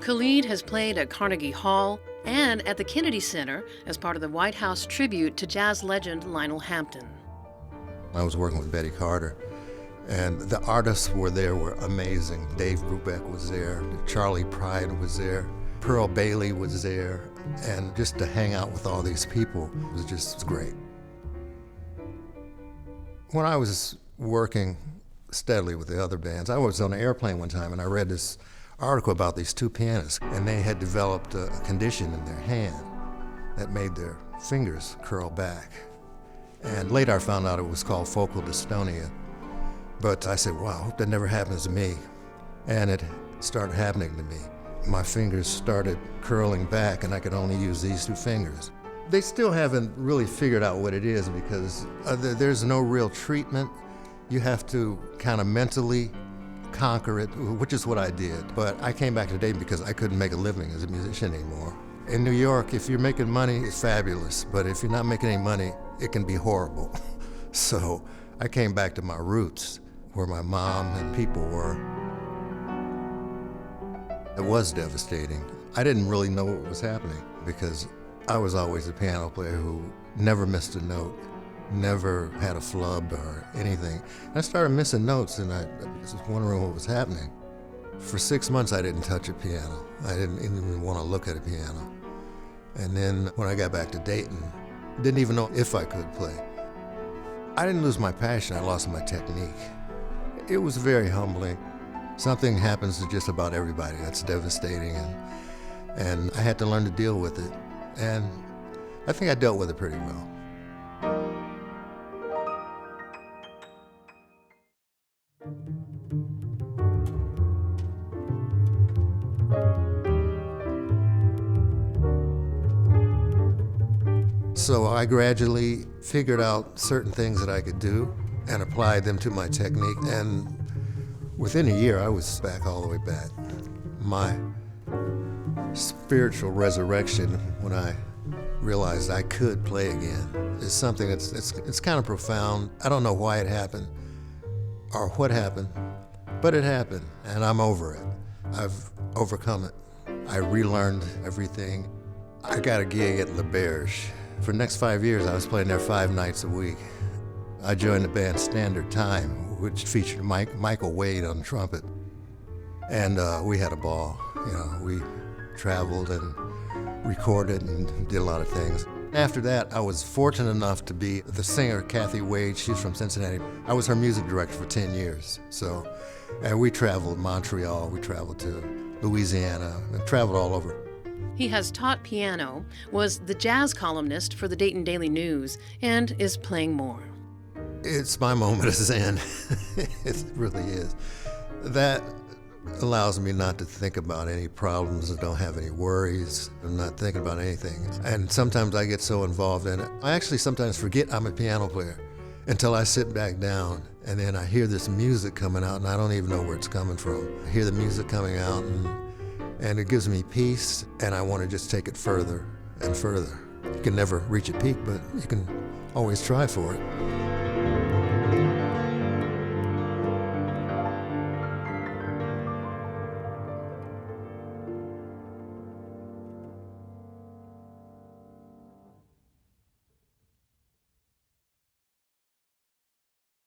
Khalid has played at Carnegie Hall and at the Kennedy Center as part of the White House tribute to jazz legend Lionel Hampton. I was working with Betty Carter, and the artists were amazing. Dave Brubeck was there, Charlie Pride was there, Pearl Bailey was there, and just to hang out with all these people was just great. When I was working steadily with the other bands, I was on an airplane one time and I read this article about these two pianists, and they had developed a condition in their hand that made their fingers curl back. And later I found out it was called focal dystonia. But I said, wow, I hope that never happens to me. And it started happening to me. My fingers started curling back and I could only use these two fingers. They still haven't really figured out what it is because there's no real treatment. You have to kind of mentally conquer it, which is what I did. But I came back to Dayton because I couldn't make a living as a musician anymore. In New York, if you're making money, it's fabulous. But if you're not making any money, it can be horrible. So I came back to my roots, where my mom and people were. It was devastating. I didn't really know what was happening because I was always a piano player who never missed a note, never had a flub or anything. I started missing notes and I was wondering what was happening. For 6 months I didn't touch a piano. I didn't even want to look at a piano. And then when I got back to Dayton, didn't even know if I could play. I didn't lose my passion, I lost my technique. It was very humbling. Something happens to just about everybody that's devastating, and I had to learn to deal with it. And I think I dealt with it pretty well. So I gradually figured out certain things that I could do and applied them to my technique. And within a year, I was back all the way back. My spiritual resurrection when I realized I could play again is something it's kind of profound. I don't know why it happened or what happened, but it happened and I'm over it. I've overcome it. I relearned everything. I got a gig at LaBerge. For the next 5 years, I was playing there 5 nights a week. I joined the band Standard Time, which featured Michael Wade on trumpet. And we had a ball. You know, we traveled and recorded and did a lot of things. After that, I was fortunate enough to be the singer, Kathy Wade. She's from Cincinnati. I was her music director for 10 years. So, and we traveled Montreal, we traveled to Louisiana, and traveled all over. He has taught piano, was the jazz columnist for the Dayton Daily News, and is playing more. It's my moment of zen. It really is. That allows me not to think about any problems, I don't have any worries, I'm not thinking about anything. And sometimes I get so involved in it, I actually sometimes forget I'm a piano player until I sit back down and then I hear this music coming out and I don't even know where it's coming from. I hear the music coming out and it gives me peace, and I want to just take it further and further. You can never reach a peak, but you can always try for it.